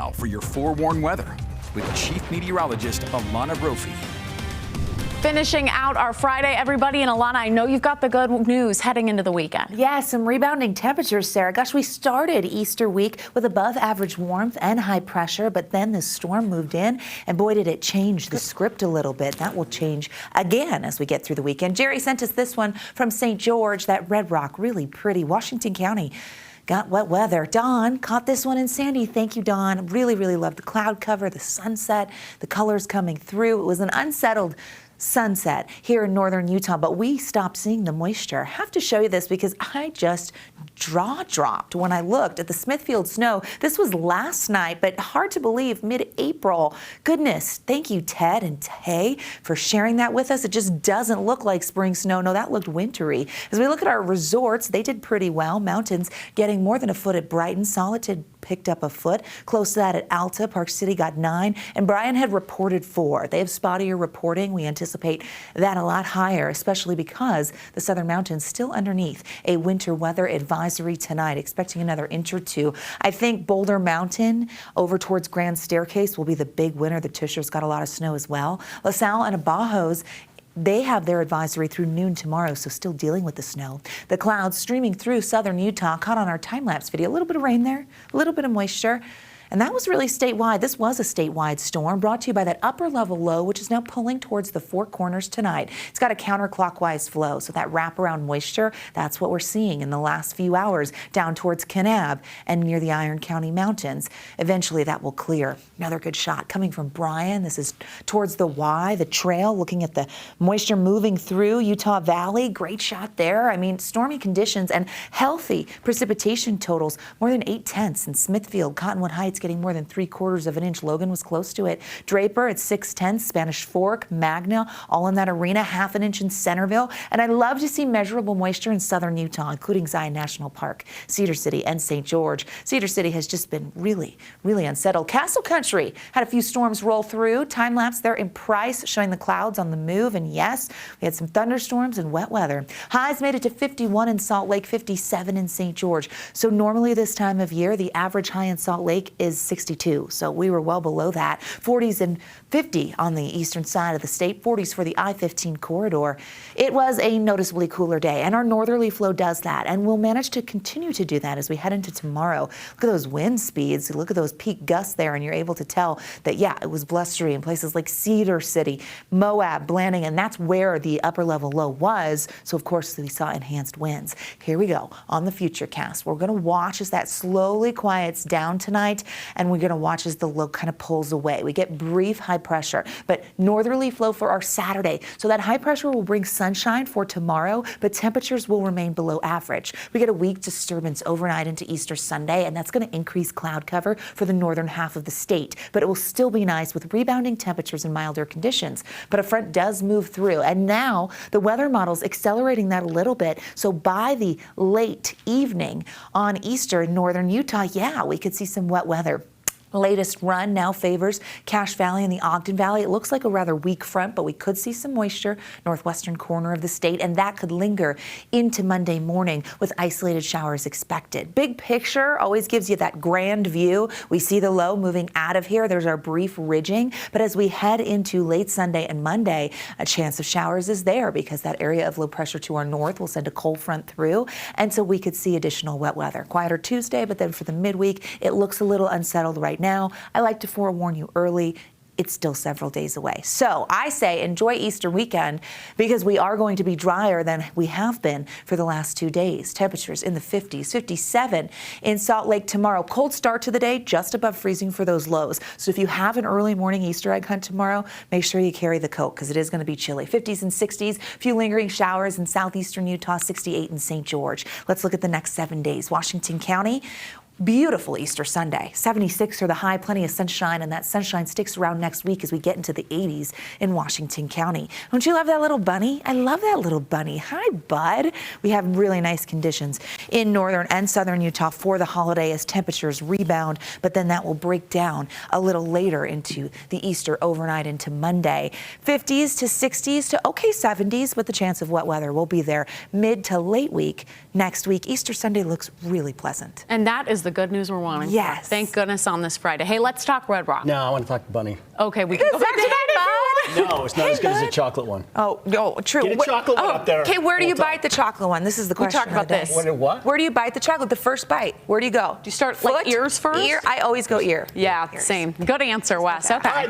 now for your forewarned weather with Chief Meteorologist Alana Brophy. Finishing out our Friday, everybody. And Alana, I know you've got the good news heading into the weekend. Yeah, some rebounding temperatures, Sarah. Gosh, we started Easter week with above average warmth and high pressure, but then the storm moved in, and boy, did it change the script a little bit. That will change again as we get through the weekend. Jerry sent us this one from St. George, that Red Rock, really pretty. Washington County got wet weather. Dawn caught this one in Sandy. Thank you, Dawn. Really, really loved the cloud cover, the sunset, the colors coming through. It was an unsettled sunset here in northern Utah, but we stopped seeing the moisture. I have to show you this because I just jaw dropped when I looked at the Smithfield snow. This was last night, but hard to believe, mid-April. Goodness, thank you, Ted and Tay, for sharing that with us. It just doesn't look like spring snow. No, that looked wintry. As we look at our resorts, they did pretty well. Mountains getting more than a foot at Brighton. Solitude picked up a foot. Close to that at Alta. Park City got 9, and Bryan had reported 4. They have spottier reporting. We anticipate that a lot higher, especially because the southern mountains still underneath a winter weather advisory tonight, expecting another inch or 2. I think Boulder Mountain over towards Grand Staircase will be the big winner. The Tusher's got a lot of snow as well. LaSalle and Abajos, they have their advisory through noon tomorrow, so still dealing with the snow. The clouds streaming through southern Utah, caught on our time-lapse video. A little bit of rain there, a little bit of moisture. And that was really statewide. This was a statewide storm brought to you by that upper level low, which is now pulling towards the Four Corners tonight. It's got a counterclockwise flow, so that wraparound moisture, that's what we're seeing in the last few hours down towards Kanab and near the Iron County Mountains. Eventually that will clear. Another good shot coming from Bryan. This is towards the Y, the trail, looking at the moisture moving through Utah Valley. Great shot there. I mean, stormy conditions and healthy precipitation totals, more than 8/10 in Smithfield. Cottonwood Heights getting more than 3/4 of an inch. Logan was close to it. Draper at 6/10, Spanish Fork, Magna, all in that arena, 1/2 inch in Centerville. And I love to see measurable moisture in southern Utah, including Zion National Park, Cedar City, and St. George. Cedar City has just been really, really unsettled. Castle Country had a few storms roll through. Time lapse there in Price, showing the clouds on the move. And yes, we had some thunderstorms and wet weather. Highs made it to 51 in Salt Lake, 57 in St. George. So normally this time of year, the average high in Salt Lake is 62, so we were well below that. 40s and 50 on the eastern side of the state, 40s for the I-15 corridor. It was a noticeably cooler day, and our northerly flow does that, and we'll manage to continue to do that as we head into tomorrow. Look at those wind speeds, look at those peak gusts there, and you're able to tell that, yeah, it was blustery in places like Cedar City, Moab, Blanding, and that's where the upper level low was, so of course we saw enhanced winds. Here we go on the Futurecast. We're going to watch as that slowly quiets down tonight, and we're going to watch as the low kind of pulls away. We get brief high pressure, but northerly flow for our Saturday. So that high pressure will bring sunshine for tomorrow, but temperatures will remain below average. We get a weak disturbance overnight into Easter Sunday, and that's going to increase cloud cover for the northern half of the state. But it will still be nice with rebounding temperatures and milder conditions. But a front does move through, and now the weather model's accelerating that a little bit. So by the late evening on Easter in northern Utah, yeah, we could see some wet weather. Latest run now favors Cache Valley and the Ogden Valley. It looks like a rather weak front, but we could see some moisture northwestern corner of the state, and that could linger into Monday morning with isolated showers expected. Big picture always gives you that grand view. We see the low moving out of here. There's our brief ridging, but as we head into late Sunday and Monday, a chance of showers is there because that area of low pressure to our north will send a cold front through, and so we could see additional wet weather. Quieter Tuesday, but then for the midweek, it looks a little unsettled right now. I like to forewarn you early. It's still several days away. So I say enjoy Easter weekend because we are going to be drier than we have been for the last 2 days. Temperatures in the 50s, 57 in Salt Lake tomorrow. Cold start to the day, just above freezing for those lows. So if you have an early morning Easter egg hunt tomorrow, make sure you carry the coat because it is going to be chilly. 50s and 60s, a few lingering showers in southeastern Utah, 68 in St. George. Let's look at the next 7 days. Washington County. Beautiful Easter Sunday. 76 for the high, plenty of sunshine, and that sunshine sticks around next week as we get into the 80s in Washington County. Don't you love that little bunny? I love that little bunny. Hi, bud. We have really nice conditions in northern and southern Utah for the holiday as temperatures rebound, but then that will break down a little later into the Easter overnight into Monday. 50s to 60s to okay 70s, but the chance of wet weather will be there mid to late week next week. Easter Sunday looks really pleasant. And that is the good news we're wanting. Yes. Thank goodness on this Friday. Hey, let's talk Red Rock. No, I want to talk to Bunny. Okay, we can go back to that. No, it's not as good as the chocolate one. Oh, no, true. Get a chocolate one up there. Okay, where do you We'll bite the chocolate one? This is the question. talked about of the day. this. What? Where do you bite the chocolate? The first bite. Where do you go? Do you start like ears first? Ear. I always go ear. Yeah, Ears. same. Good answer, Wes. Okay.